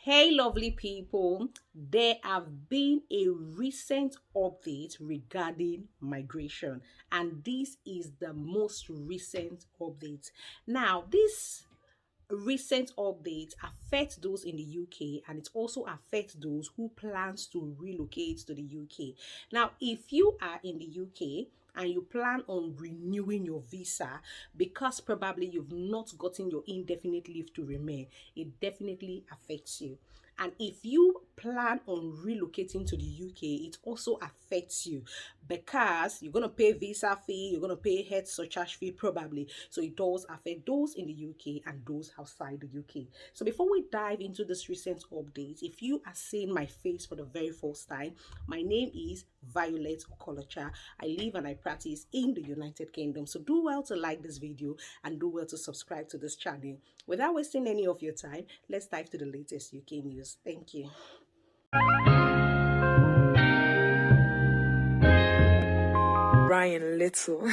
Hey, lovely people, there have been a recent update regarding migration, and this is the most recent update. Now, this recent update affects those in the UK and it also affects those who plans to relocate to the UK. Now, if you are in the UK and you plan on renewing your visa because probably you've not gotten your indefinite leave to remain, it definitely affects you. And if you plan on relocating to the UK, it also affects you because you're going to pay visa fee, you're going to pay head surcharge fee probably. So it does affect those in the UK and those outside the UK. So before we dive into this recent update, if you are seeing my face for the very first time, my name is Violet Okolocha. I live and I practice in the United Kingdom. So do well to like this video and do well to subscribe to this channel. Without wasting any of your time, let's dive to the latest UK news. Thank you. Ryan Little.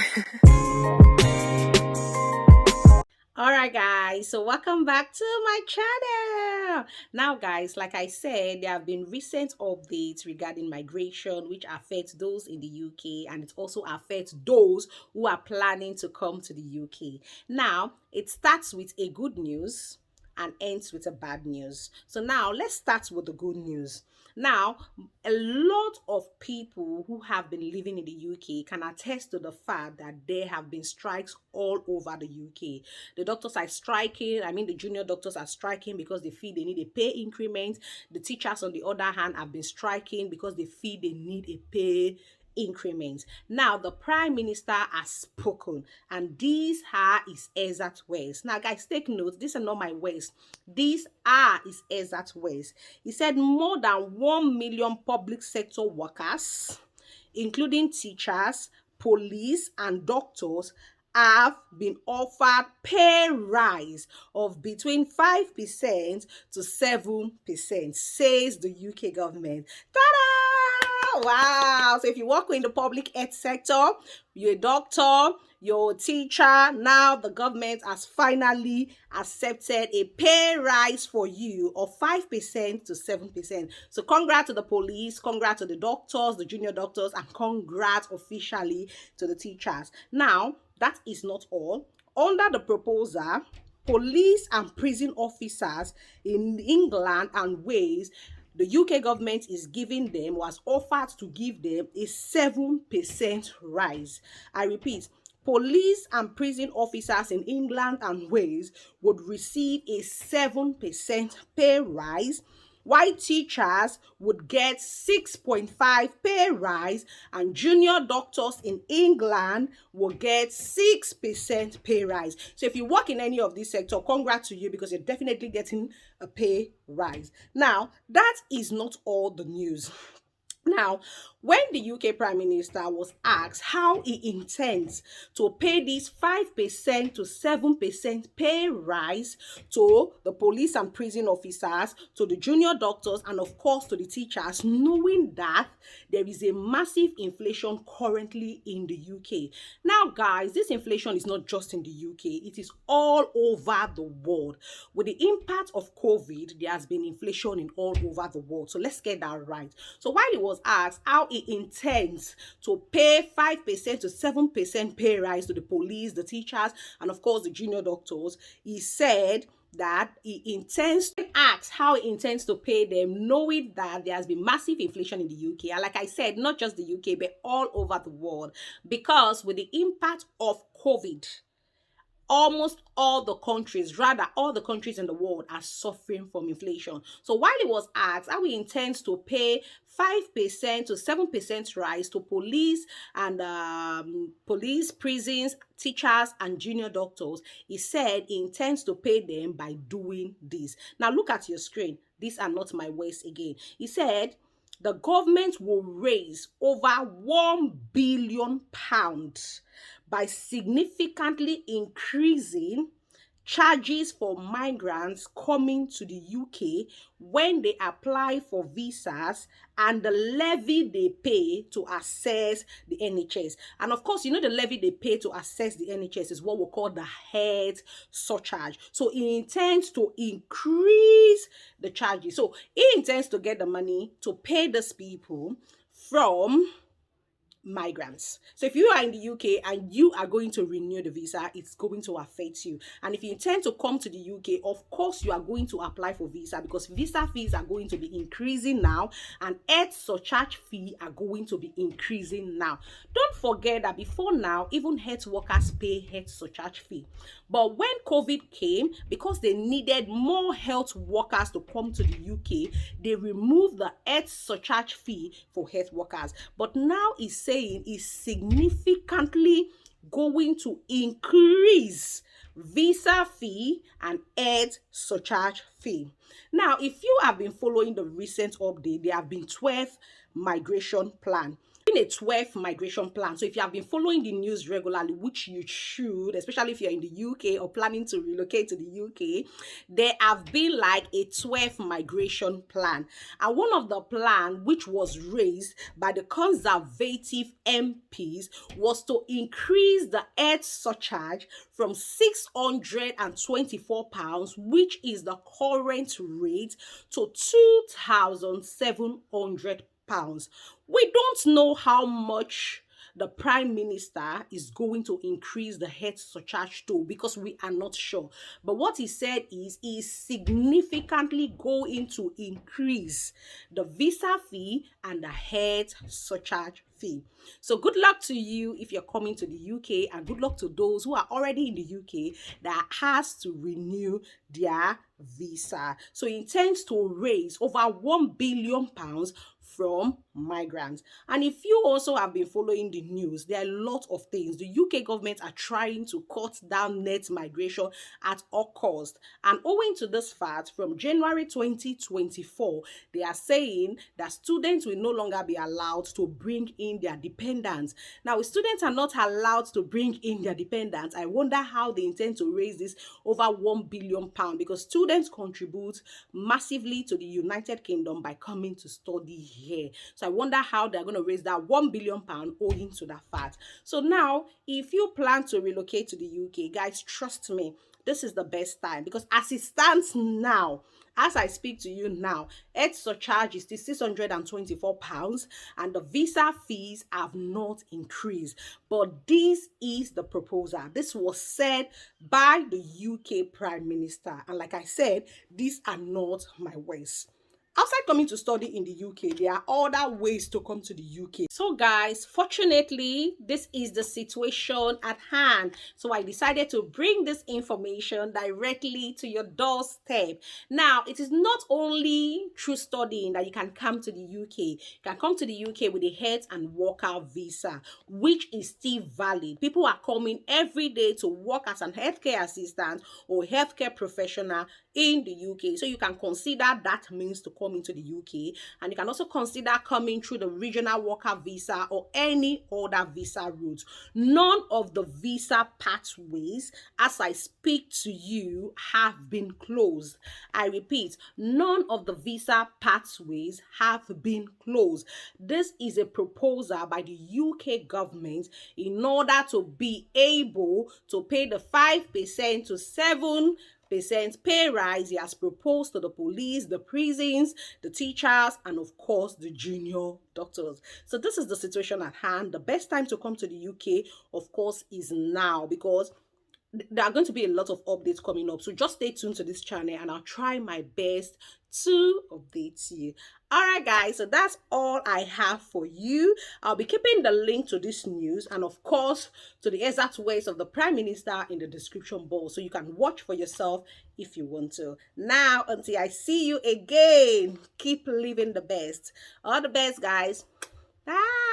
All right, guys, so welcome back to my channel. Now, guys, like I said, there have been recent updates regarding migration which affects those in the UK, and it also affects those who are planning to come to the UK. Now, it starts with a good news and ends with a bad news. So now let's start with the good news. Now, a lot of people who have been living in the UK can attest to the fact that there have been strikes all over the UK. The doctors are striking. I mean, the junior doctors are striking because they feel they need a pay increment. The teachers, on the other hand, have been striking because they feel they need a pay increments. Now, the Prime Minister has spoken, and these are his exact words. Now, guys, take note. These are not my words. These are his exact words. He said more than 1 million public sector workers, including teachers, police, and doctors, have been offered pay rise of between 5% to 7%, says the UK government. Ta-da! Wow. So if you work in the public health sector, you're a doctor, you're a teacher, now the government has finally accepted a pay rise for you of 5% to 7%. So congrats to the police, congrats to the doctors, the junior doctors, and congrats officially to the teachers. Now, that is not all. Under the proposal, police and prison officers in England and Wales, the UK government is giving them, was offered to give them a 7% rise. I repeat, police and prison officers in England and Wales would receive a 7% pay rise, while teachers would get 6.5 pay rise, and junior doctors in England will get 6% pay rise. So if you work in any of this sector, congrats to you because you're definitely getting a pay rise. Now, that is not all the news. Now, when the UK Prime Minister was asked how he intends to pay this 5% to 7% pay rise to the police and prison officers, to the junior doctors, and of course to the teachers, knowing that there is a massive inflation currently in the UK. Now, guys, this inflation is not just in the UK, it is all over the world. With the impact of COVID, there has been inflation in all over the world. So let's get that right. So while he was asked how he intends to pay 5% to 7% pay rise to the police, the teachers, and of course the junior doctors, he said that he intends to ask how he intends to pay them, knowing that there has been massive inflation in the UK. And like I said, not just the UK, but all over the world, because with the impact of COVID, almost all the countries, rather all the countries in the world, are suffering from inflation. So while he was asked how he intends to pay 5% to 7% rise to police and police, prisons, teachers, and junior doctors, he said he intends to pay them by doing this. Now look at your screen. These are not my words again. He said the government will raise over £1 billion by significantly increasing charges for migrants coming to the UK when they apply for visas and the levy they pay to access the NHS. And of course, you know the levy they pay to access the NHS is what we call the health surcharge. So he intends to increase the charges. So he intends to get the money to pay these people from migrants. So if you are in the UK and you are going to renew the visa, it's going to affect you. And if you intend to come to the UK, of course you are going to apply for visa because visa fees are going to be increasing now and health surcharge fee are going to be increasing now. Don't forget that before now, even health workers pay health surcharge fee. But when COVID came, because they needed more health workers to come to the UK, they removed the health surcharge fee for health workers. But now it's saying is significantly going to increase visa fee and health surcharge fee. Now, if you have been following the recent update, there have been 12 migration plan. A 12 migration plan. So if you have been following the news regularly, which you should, especially if you're in the UK or planning to relocate to the UK, there have been like a 12 migration plan. And one of the plan which was raised by the conservative MPs was to increase the health surcharge from £624, which is the current rate, to £2,700. We don't know how much the prime minister is going to increase the health surcharge to because we are not sure. But what he said is he is significantly going to increase the visa fee and the health surcharge fee. So good luck to you if you're coming to the UK, and good luck to those who are already in the UK that has to renew their visa. So he intends to raise over £1 billion from migrants. And if you also have been following the news, there are a lot of things. The UK government are trying to cut down net migration at all cost. And owing to this fact, from January 2024, they are saying that students will no longer be allowed to bring in their dependents. Now, if students are not allowed to bring in their dependents, I wonder how they intend to raise this over £1 billion, because students contribute massively to the United Kingdom by coming to study here. So I wonder how they're going to raise that £1 billion owing to that fact. So now, if you plan to relocate to the UK, guys, trust me, this is the best time, because as it stands now, as I speak to you now, health surcharge is still £624 and the visa fees have not increased. But this is the proposal. This was said by the UK Prime Minister. And like I said, these are not my words. Outside coming to study in the UK, there are other ways to come to the UK. So guys, fortunately, this is the situation at hand. So I decided to bring this information directly to your doorstep. Now, it is not only through studying that you can come to the UK. You can come to the UK with a health and worker visa, which is still valid. People are coming every day to work as an healthcare assistant or healthcare professional in the UK. So you can consider that means to come into the UK, and you can also consider coming through the regional worker visa or any other visa route. None of the visa pathways, as I speak to you, have been closed. I repeat, none of the visa pathways have been closed. This is a proposal by the UK government in order to be able to pay the 5% to 7% pay rise he has proposed to the police, the prisons, the teachers, and of course the junior doctors. So this is the situation at hand. The best time to come to the UK, of course, is now, because there are going to be a lot of updates coming up. So just stay tuned to this channel and I'll try my best to update you. All right, guys, so that's all I have for you. I'll be keeping the link to this news and of course to the exact words of the Prime Minister in the description box, so you can watch for yourself if you want to. Now, until I see you again, keep living the best. All the best, guys. Bye.